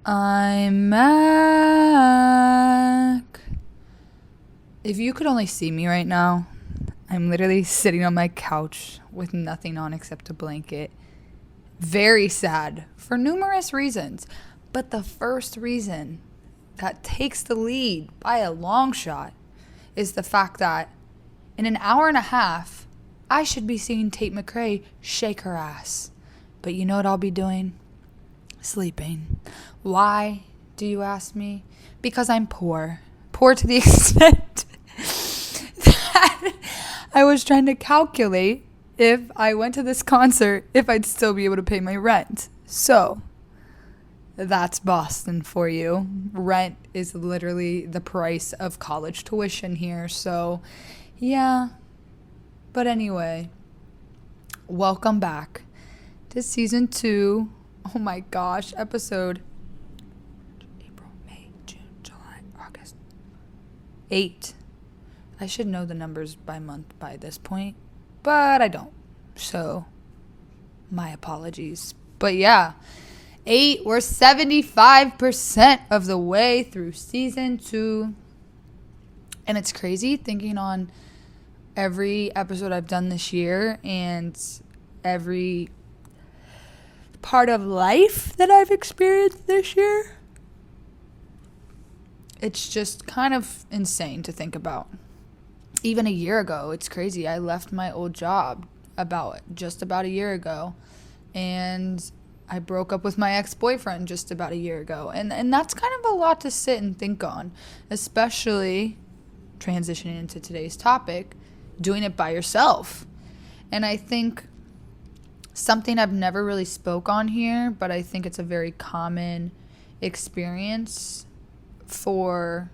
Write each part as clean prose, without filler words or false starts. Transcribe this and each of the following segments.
I'm back. If you could only see me right now, I'm literally sitting on my couch with nothing on except a blanket. Very sad for numerous reasons. But the first reason that takes the lead by a long shot is the fact that in an hour and a half, I should be seeing Tate McRae shake her ass. But you know what I'll be doing? Sleeping. Why, do you ask me? Because I'm poor. Poor to the extent that I was trying to calculate if I went to this concert, if I'd still be able to pay my rent. So, that's Boston for you. Rent is literally the price of college tuition here. So, yeah. But anyway, welcome back to season 2. Oh my gosh, episode April, May, June, July, August. 8. I should know the numbers by month by this point, but I don't. So, my apologies. But yeah, 8, we're 75% of the way through season 2. And it's crazy thinking on every episode I've done this year and every part of life that I've experienced this year. It's just kind of insane to think about. Even a year ago, it's crazy. I left my old job just about a year ago, and I broke up with my ex-boyfriend just about a year ago. And that's kind of a lot to sit and think on, especially transitioning into today's topic, doing it by yourself. And I think something I've never really spoke on here, but I think it's a very common experience for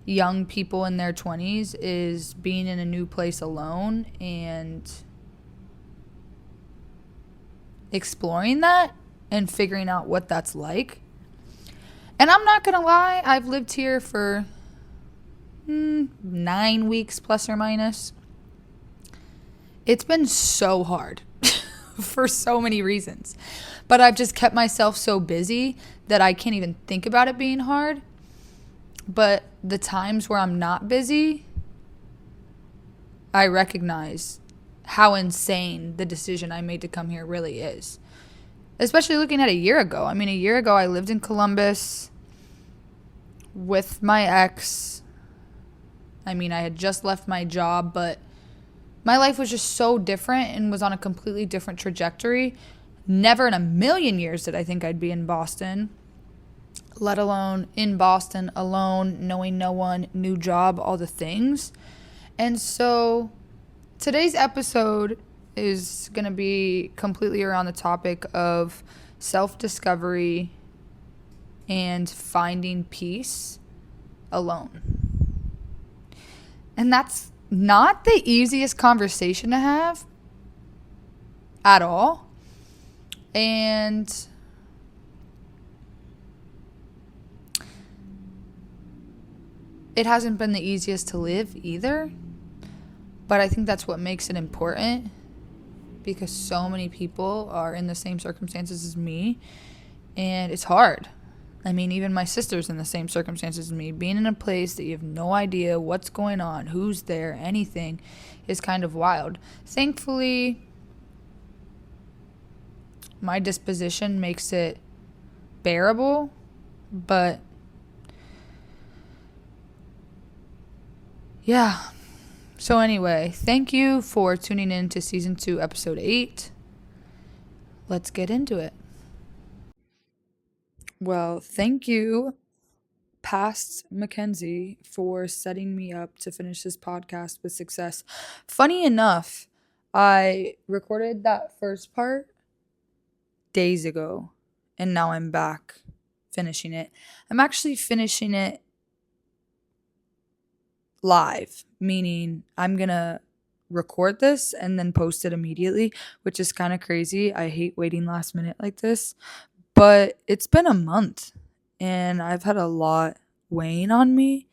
young people in their 20s is being in a new place alone and exploring that and figuring out what that's like. And I'm not gonna lie, I've lived here for 9 weeks plus or minus. It's been so hard for so many reasons. But I've just kept myself so busy that I can't even think about it being hard. But the times where I'm not busy, I recognize how insane the decision I made to come here really is. Especially looking at a year ago. I mean, a year ago I lived in Columbus with my ex. I mean, I had just left my job, but my life was just so different and was on a completely different trajectory. Never in a million years did I think I'd be in Boston, let alone in Boston alone, knowing no one, new job, all the things. And so today's episode is going to be completely around the topic of self-discovery and finding peace alone. And that's not the easiest conversation to have at all. And it hasn't been the easiest to live either. But I think that's what makes it important, because so many people are in the same circumstances as me, and it's hard. I mean, even my sister's in the same circumstances as me. Being in a place that you have no idea what's going on, who's there, anything, is kind of wild. Thankfully, my disposition makes it bearable, but yeah. So anyway, thank you for tuning in to Season 2, Episode 8. Let's get into it. Well, thank you, past Mackenzie, for setting me up to finish this podcast with success. Funny enough, I recorded that first part days ago, and now I'm back finishing it. I'm actually finishing it live, meaning I'm gonna record this and then post it immediately, which is kind of crazy. I hate waiting last minute like this, but it's been a month and I've had a lot weighing on me.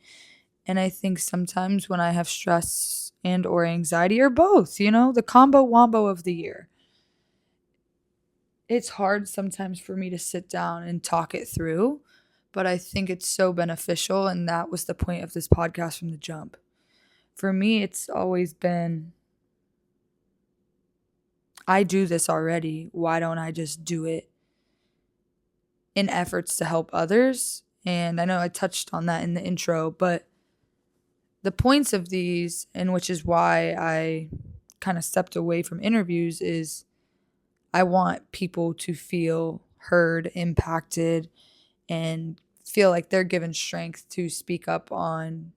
And I think sometimes when I have stress and or anxiety, or both, the combo wombo of the year, it's hard sometimes for me to sit down and talk it through, but I think it's so beneficial. And that was the point of this podcast from the jump. For me, it's always been, I do this already. Why don't I just do it in efforts to help others? And I know I touched on that in the intro, but the points of these, and which is why I kind of stepped away from interviews, is I want people to feel heard, impacted, and feel like they're given strength to speak up on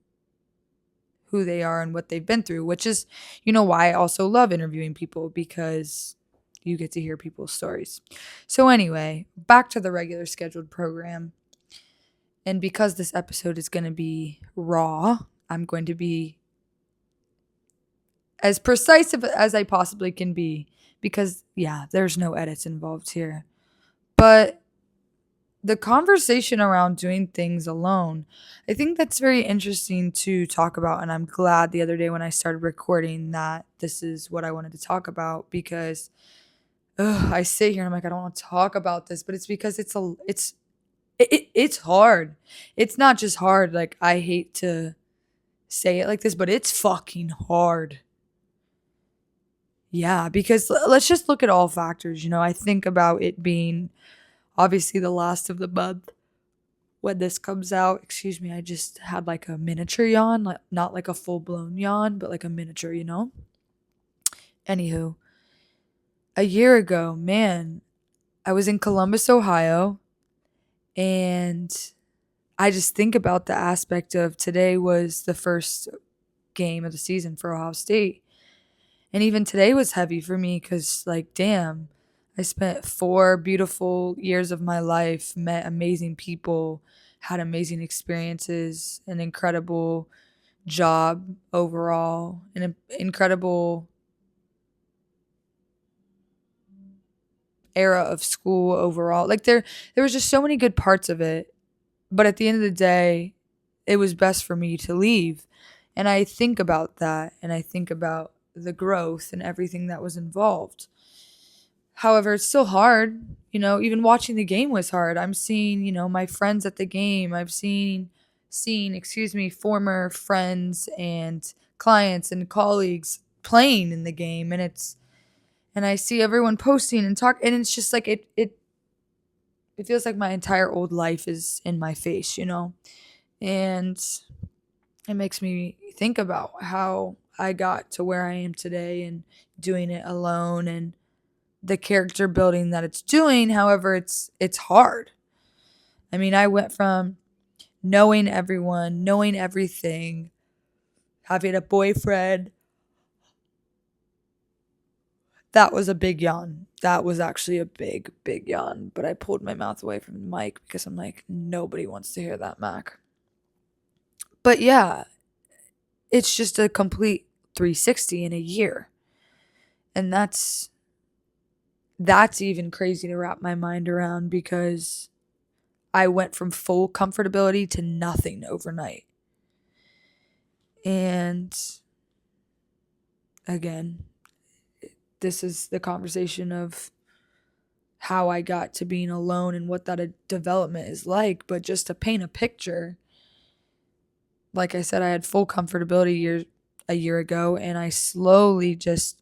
who they are and what they've been through, which is, why I also love interviewing people, because you get to hear people's stories. So anyway, back to the regular scheduled program. And because this episode is going to be raw, I'm going to be as precise as I possibly can be, because, yeah, there's no edits involved here. But the conversation around doing things alone, I think that's very interesting to talk about. And I'm glad the other day when I started recording that this is what I wanted to talk about, because I sit here and I'm like, I don't want to talk about this, but it's because it's hard. It's not just hard. Like, I hate to say it like this, but it's fucking hard. Yeah, because let's just look at all factors. I think about it being obviously the last of the month when this comes out. Excuse me, I just had like a miniature yawn, like not like a full-blown yawn, but like a miniature, Anywho, a year ago, man, I was in Columbus, Ohio, and I just think about the aspect of today was the first game of the season for Ohio State. And even today was heavy for me because, like, damn, I spent 4 beautiful years of my life, met amazing people, had amazing experiences, an incredible job overall, an incredible era of school overall. Like, there was just so many good parts of it. But at the end of the day, it was best for me to leave. And I think about that, and I think about the growth and everything that was involved. However, it's still hard. Even watching the game was hard. I'm seeing, my friends at the game. I've seen, former friends and clients and colleagues playing in the game. And I see everyone posting and talk, and it's just like, it feels like my entire old life is in my face, And it makes me think about how I got to where I am today and doing it alone, and the character building that it's doing. However, it's hard. I mean, I went from knowing everyone, knowing everything, having a boyfriend. That was a big yawn. That was actually a big, big yawn. But I pulled my mouth away from the mic because I'm like, nobody wants to hear that, Mac. But yeah, it's just a complete 360 in a year. And that's even crazy to wrap my mind around, because I went from full comfortability to nothing overnight. And again, this is the conversation of how I got to being alone and what that development is like. But just to paint a picture, like I said, I had full comfortability a year ago, and I slowly just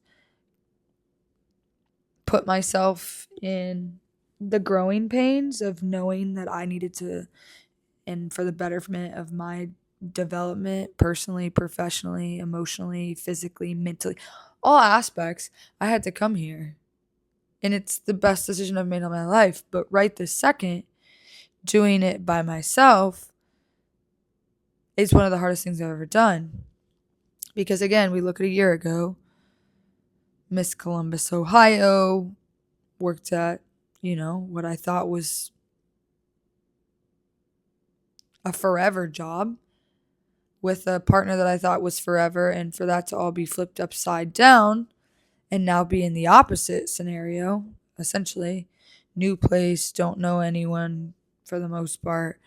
put myself in the growing pains of knowing that I needed to, and for the betterment of my development, personally, professionally, emotionally, physically, mentally, all aspects, I had to come here. And it's the best decision I've made in my life. But right this second, doing it by myself is one of the hardest things I've ever done. Because again, we look at a year ago, Miss Columbus, Ohio, worked at, what I thought was a forever job with a partner that I thought was forever, and for that to all be flipped upside down and now be in the opposite scenario, essentially. New place, don't know anyone for the most part.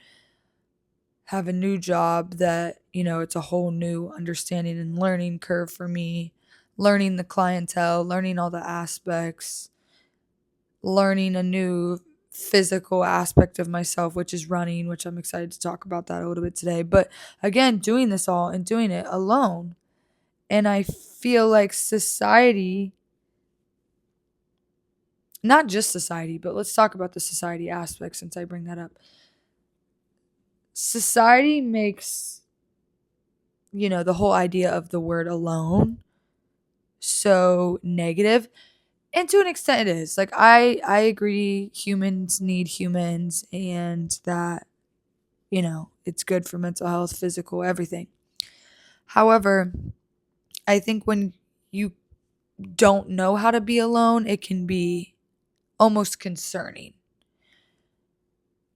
Have a new job that, it's a whole new understanding and learning curve for me. Learning the clientele, learning all the aspects. learning a new physical aspect of myself, which is running, which I'm excited to talk about that a little bit today. But again, doing this all and doing it alone. And I feel like society, not just society, but let's talk about the society aspect since I bring that up. Society makes, the whole idea of the word alone so negative. And to an extent it is. Like I agree humans need humans and that, it's good for mental health, physical, everything. However, I think when you don't know how to be alone, it can be almost concerning.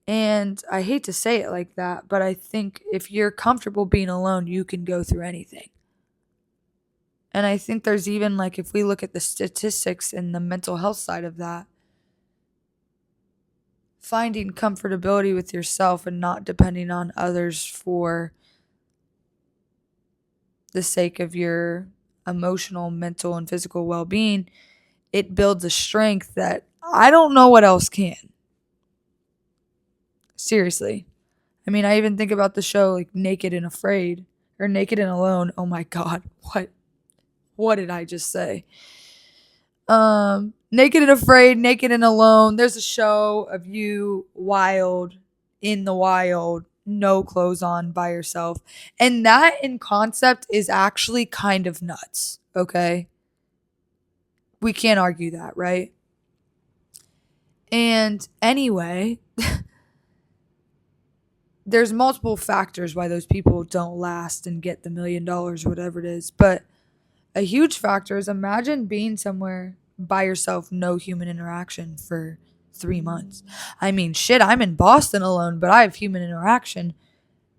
And I hate to say it like that, but I think if you're comfortable being alone, you can go through anything. And I think there's even like, if we look at the statistics and the mental health side of that, finding comfortability with yourself and not depending on others for the sake of your emotional, mental, and physical well-being, it builds a strength that I don't know what else can. Seriously. I mean, I even think about the show like Naked and Afraid or Naked and Alone. Oh my God. What did I just say? Naked and Afraid, Naked and Alone. There's a show of you wild, in the wild, no clothes on, by yourself. And that in concept is actually kind of nuts, okay? We can't argue that, right? And anyway, there's multiple factors why those people don't last and get the $1 million, whatever it is. But a huge factor is, imagine being somewhere by yourself, no human interaction for 3 months. I mean, shit, I'm in Boston alone, but I have human interaction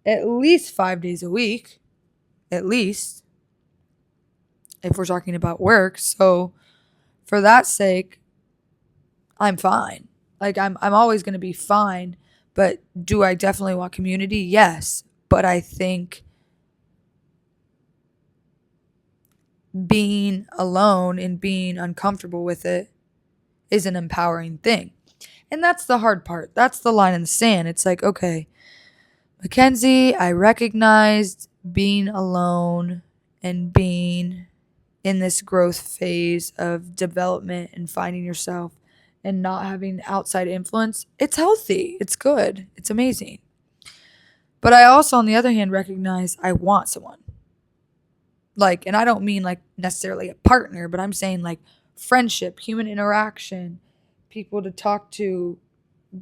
at least 5 days a week, at least, if we're talking about work. So for that sake, I'm fine. Like I'm always going to be fine. But do I definitely want community? Yes. But I think being alone and being uncomfortable with it is an empowering thing. And that's the hard part. That's the line in the sand. It's like, okay, Mackenzie, I recognized being alone and being in this growth phase of development and finding yourself and not having outside influence. It's healthy. It's good. It's amazing. But I also, on the other hand, recognize I want someone. Like, and I don't mean like necessarily a partner, but I'm saying like friendship, human interaction, people to talk to,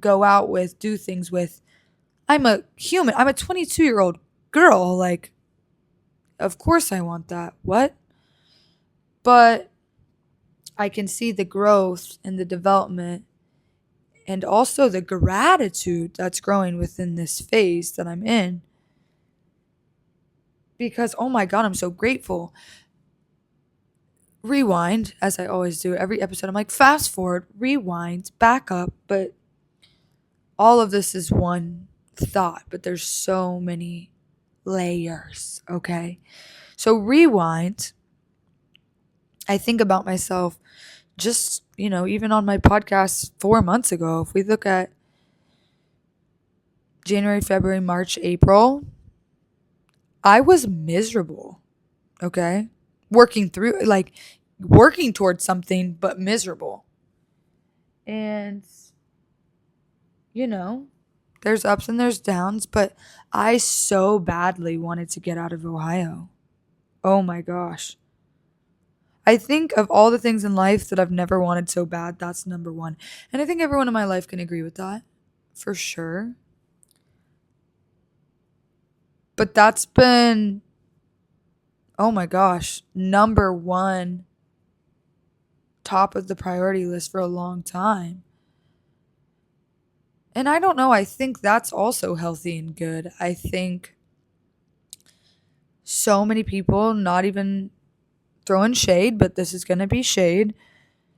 go out with, do things with. I'm a human. I'm a 22-year-old girl. Like, of course I want that. What? But I can see the growth and the development and also the gratitude that's growing within this phase that I'm in. Because, oh my God, I'm so grateful. Rewind, as I always do every episode. I'm like, fast forward, rewind, back up. But all of this is one thought, but there's so many layers, okay? So rewind. I think about myself just, even on my podcast 4 months ago. If we look at January, February, March, April, I was miserable, okay? Working towards something, but miserable. And, there's ups and there's downs, but I so badly wanted to get out of Ohio. Oh my gosh. I think of all the things in life that I've never wanted so bad, that's number one. And I think everyone in my life can agree with that, for sure. But that's been, oh my gosh, number one, top of the priority list for a long time. And I don't know, I think that's also healthy and good. I think so many people, not even throwing shade, but this is going to be shade.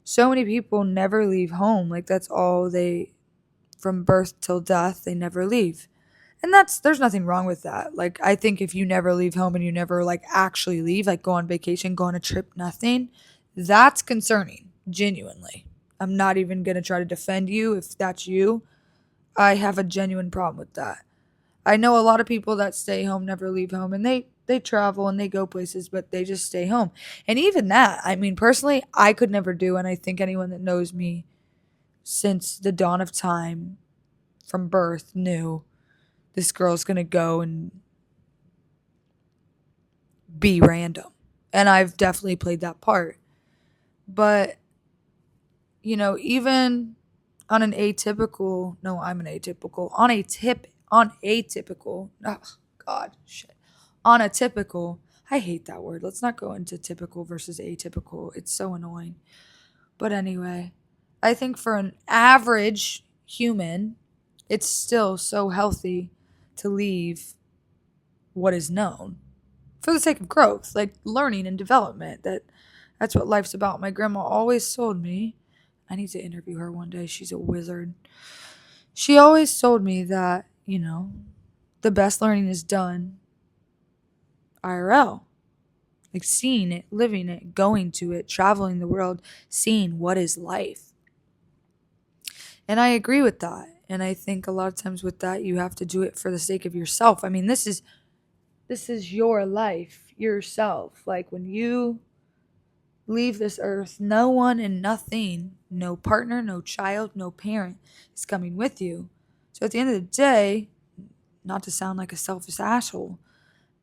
So many people never leave home. Like that's all from birth till death, they never leave. And there's nothing wrong with that. Like I think if you never leave home and you never like actually leave, like go on vacation, go on a trip, nothing, that's concerning, genuinely. I'm not even going to try to defend you if that's you. I have a genuine problem with that. I know a lot of people that stay home, never leave home, and they travel and they go places, but they just stay home. And even that, I mean, personally, I could never do, and I think anyone that knows me since the dawn of time from birth knew this girl's going to go and be random. And I've definitely played that part. But, even on an atypical, no, I'm an atypical, on atypical, oh, God, shit. On a typical, I hate that word. Let's not go into typical versus atypical. It's so annoying. But anyway, I think for an average human, it's still so healthy to leave what is known for the sake of growth, like learning and development. That's what life's about. My grandma always told me, I need to interview her one day. She's a wizard. She always told me that, the best learning is done IRL. Like seeing it, living it, going to it, traveling the world, seeing what is life. And I agree with that. And I think a lot of times with that, you have to do it for the sake of yourself. I mean, this is your life, yourself. Like when you leave this earth, no one and nothing, no partner, no child, no parent is coming with you. So at the end of the day, not to sound like a selfish asshole,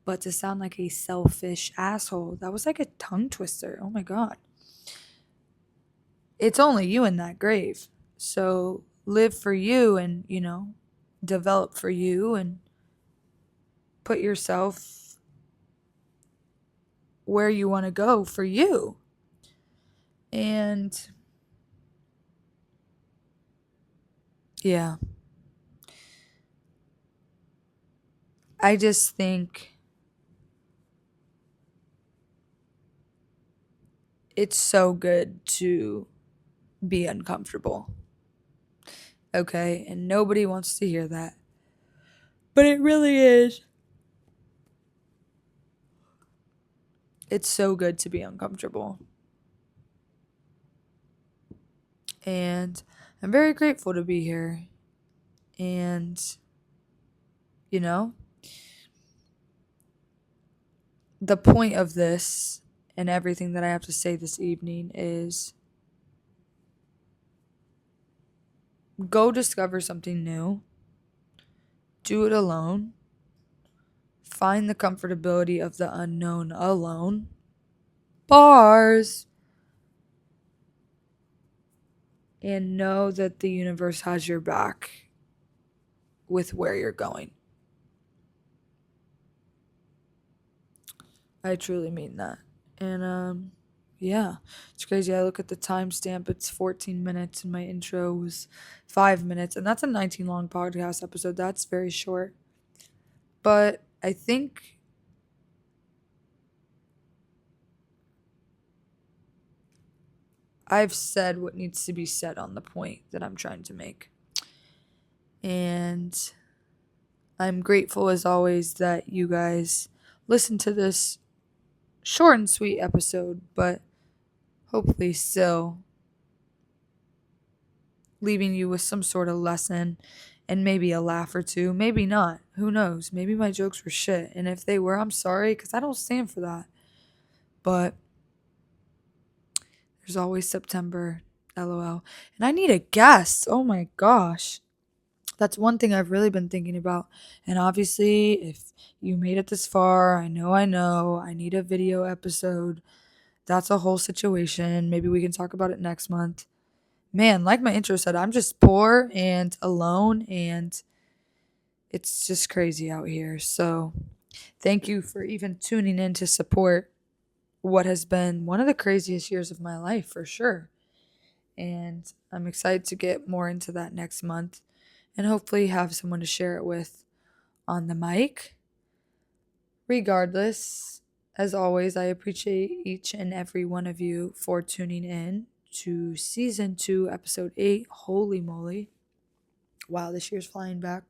but to sound like a selfish asshole. That was like a tongue twister. Oh my God. It's only you in that grave. So live for you and, develop for you and put yourself where you want to go for you. And yeah, I just think it's so good to be uncomfortable. Okay? And nobody wants to hear that. But it really is. It's so good to be uncomfortable. And I'm very grateful to be here. And, the point of this and everything that I have to say this evening is go discover something new. Do it alone. Find the comfortability of the unknown alone. Bars. And know that the universe has your back with where you're going. I truly mean that. And yeah, it's crazy. I look at the timestamp, it's 14 minutes, and my intro was 5 minutes, and that's a 19 long podcast episode. That's very short. But I think I've said what needs to be said on the point that I'm trying to make. And I'm grateful as always that you guys listen to this short and sweet episode, but hopefully still leaving you with some sort of lesson and maybe a laugh or two. Maybe not. Who knows? Maybe my jokes were shit. And if they were, I'm sorry because I don't stand for that. But there's always September. LOL. And I need a guest. Oh my gosh. That's one thing I've really been thinking about. And obviously, if you made it this far, I know, I need a video episode. That's a whole situation. Maybe we can talk about it next month. Man, like my intro said, I'm just poor and alone, and it's just crazy out here. So thank you for even tuning in to support what has been one of the craziest years of my life for sure. And I'm excited to get more into that next month and hopefully have someone to share it with on the mic. Regardless, as always, I appreciate each and every one of you for tuning in to season 2, episode 8. Holy moly. Wow, this year's flying back.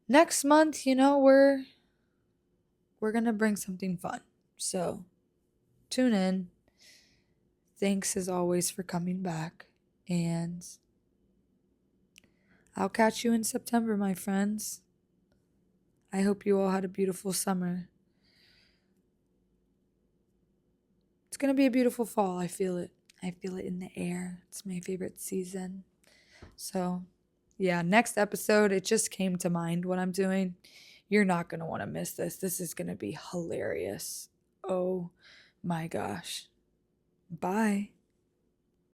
Next month, we're going to bring something fun. So, tune in. thanks as always for coming back. And I'll catch you in September, my friends. I hope you all had a beautiful summer. It's going to be a beautiful fall. I feel it. I feel it in the air. It's my favorite season. So, yeah, next episode, it just came to mind what I'm doing. You're not going to want to miss this. This is going to be hilarious. Oh my gosh. Bye.